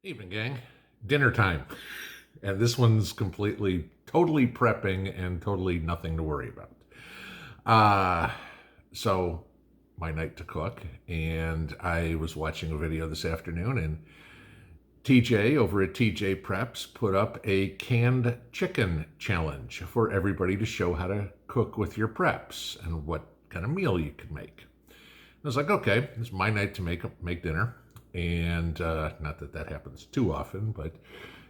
Evening, gang. Dinner time. And this one's totally prepping and totally nothing to worry about. Uh, so, my night to cook, and I was watching a video this afternoon, and TJ over at TJ Preps put up a canned chicken challenge for everybody to show how to cook with your preps and what kind of meal you can make. I was like, okay, it's my night to make dinner. And not that that happens too often, but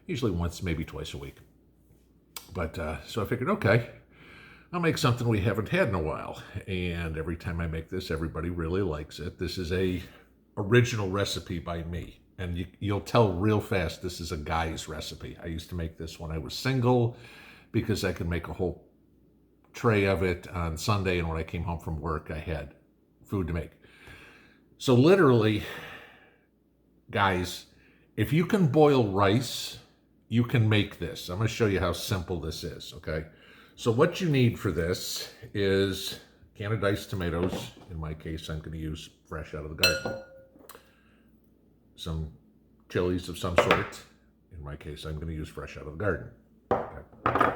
usually once, maybe twice a week. But so I figured, okay, I'll make something we haven't had in a while. And every time I make this, everybody really likes it. This is a original recipe by me. And you'll tell real fast this is a guy's recipe. I used to make this when I was single because I could make a whole tray of it on Sunday. And when I came home from work, I had food to make. So literally, guys, if you can boil rice, you can make this. I'm going to show you how simple this is, okay? So what you need for this is a can of diced tomatoes. In my case, I'm going to use fresh out of the garden. Some chilies of some sort. In my case, I'm going to use fresh out of the garden. Okay. A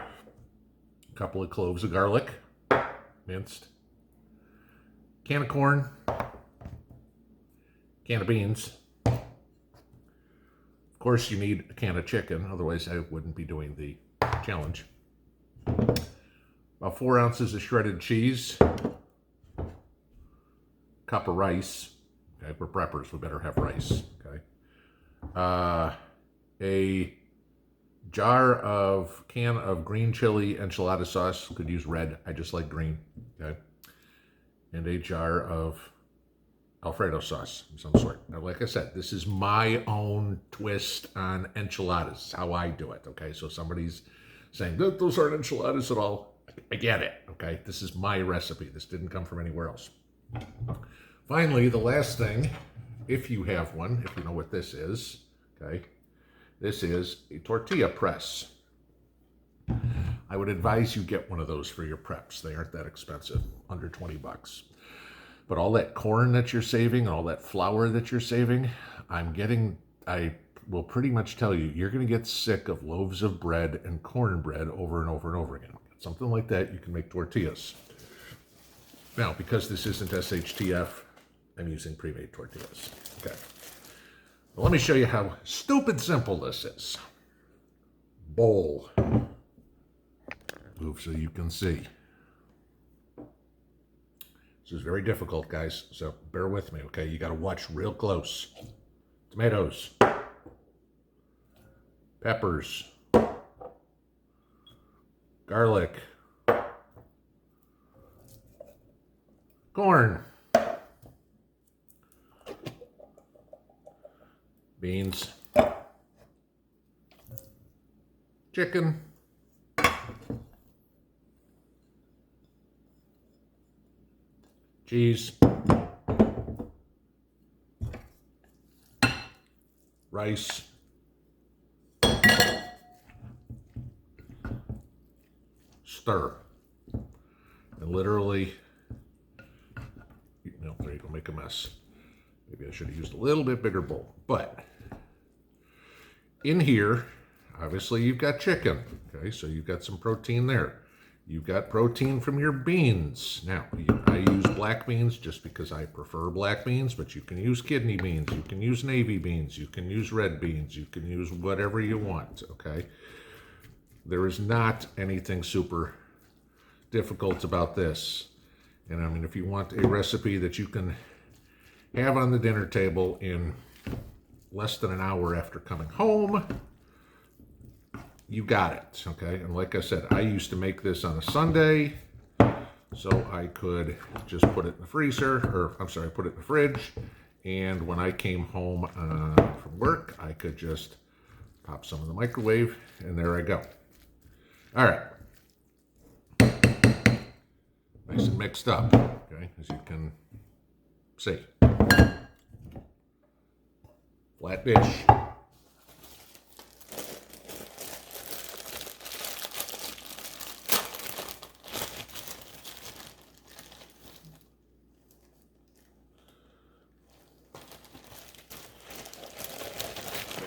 couple of cloves of garlic, minced. Can of corn. Can of beans. Of course, you need a can of chicken, otherwise I wouldn't be doing the challenge. About 4 ounces of shredded cheese, cup of rice. Okay, we're preppers, we better have rice. Okay, a can of green chili enchilada sauce. Could use red. I just like green. Okay, and a jar of Alfredo sauce of some sort. Now, like I said, this is my own twist on enchiladas, how I do it, okay? So somebody's saying, those aren't enchiladas at all. I get it, okay? This is my recipe. This didn't come from anywhere else. Finally, the last thing, if you have one, if you know what this is, okay? This is a tortilla press. I would advise you get one of those for your preps. They aren't that expensive, under 20 bucks. But all that corn that you're saving, all that flour that you're saving, I will pretty much tell you, you're going to get sick of loaves of bread and cornbread over and over and over again. Something like that, you can make tortillas. Now, because this isn't SHTF, I'm using pre-made tortillas. Okay. Well, let me show you how stupid simple this is. Bowl. Move so you can see. This is very difficult, guys, so bear with me, okay? You got to watch real close. Tomatoes, peppers, garlic, corn, beans, chicken, cheese, rice, stir, and literally, there you go, make a mess. Maybe I should have used a little bit bigger bowl, but in here, obviously you've got chicken, okay, so you've got some protein there. You've got protein from your beans. Now, I use black beans just because I prefer black beans, but you can use kidney beans, you can use navy beans, you can use red beans, you can use whatever you want, okay? There is not anything super difficult about this. And I mean, if you want a recipe that you can have on the dinner table in less than an hour after coming home, you got it, okay? And like I said, I used to make this on a Sunday, so I could just put it in the freezer, put it in the fridge, and when I came home from work, I could just pop some in the microwave, and there I go. All right. Nice and mixed up, okay, as you can see. Flat dish.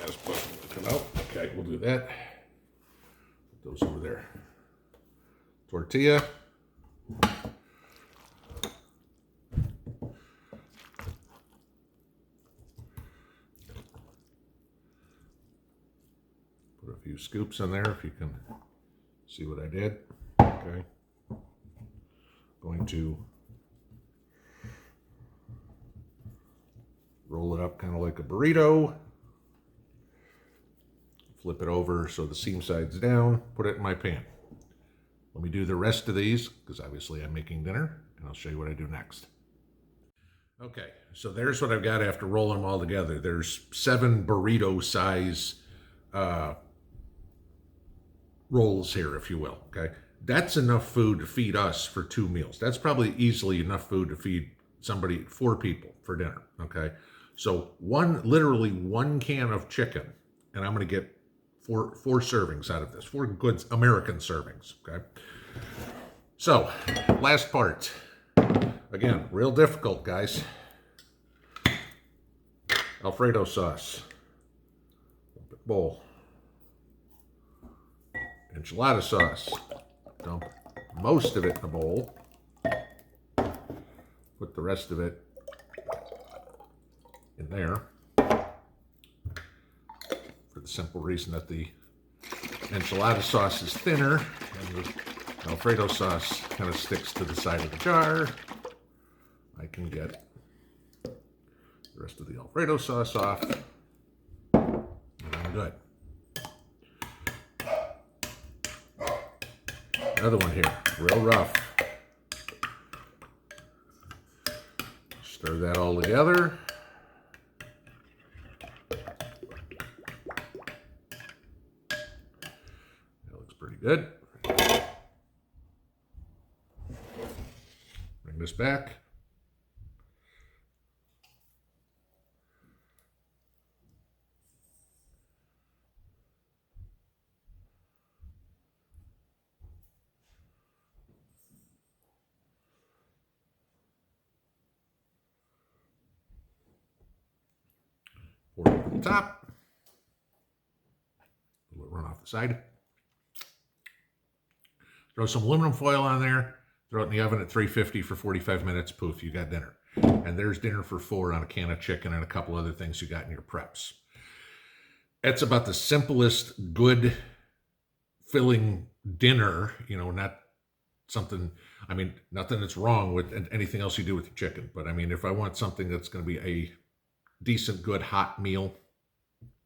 Just put right, we'll do that. Put those over there. Tortilla. Put a few scoops in there if you can see what I did. Okay. Going to roll it up kind of like a burrito. Flip it over so the seam side's down. Put it in my pan. Let me do the rest of these because obviously I'm making dinner, and I'll show you what I do next. Okay, so there's what I've got after rolling them all together. There's 7 burrito size rolls here, if you will, okay? That's enough food to feed us for 2 meals. That's probably easily enough food to feed somebody, 4 people for dinner, okay? So literally one can of chicken, and I'm gonna get four servings out of this, 4 good American servings, okay? So, last part. Again, real difficult, guys. Alfredo sauce. Bowl. Enchilada sauce. Dump most of it in a bowl. Put the rest of it in there. For the simple reason that the enchilada sauce is thinner and the Alfredo sauce kind of sticks to the side of the jar. I can get the rest of the Alfredo sauce off, and I'm good. Another one here, real rough. Stir that all together. That looks pretty good. Bring this back. Pour it over the top. Let it run off the side. Throw some aluminum foil on there. Throw it in the oven at 350 for 45 minutes. Poof, you got dinner. And there's dinner for 4 on a can of chicken and a couple other things you got in your preps. It's about the simplest, good, filling dinner. You know, not something, I mean, nothing that's wrong with anything else you do with your chicken. But I mean, if I want something that's going to be a decent, good, hot meal,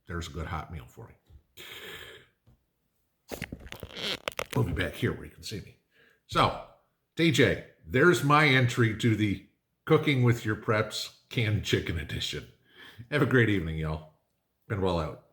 there's a good hot meal for me. We'll be back here where you can see me. So, DJ, there's my entry to the Cooking with Your Preps canned chicken edition. Have a great evening, y'all. Pinball out.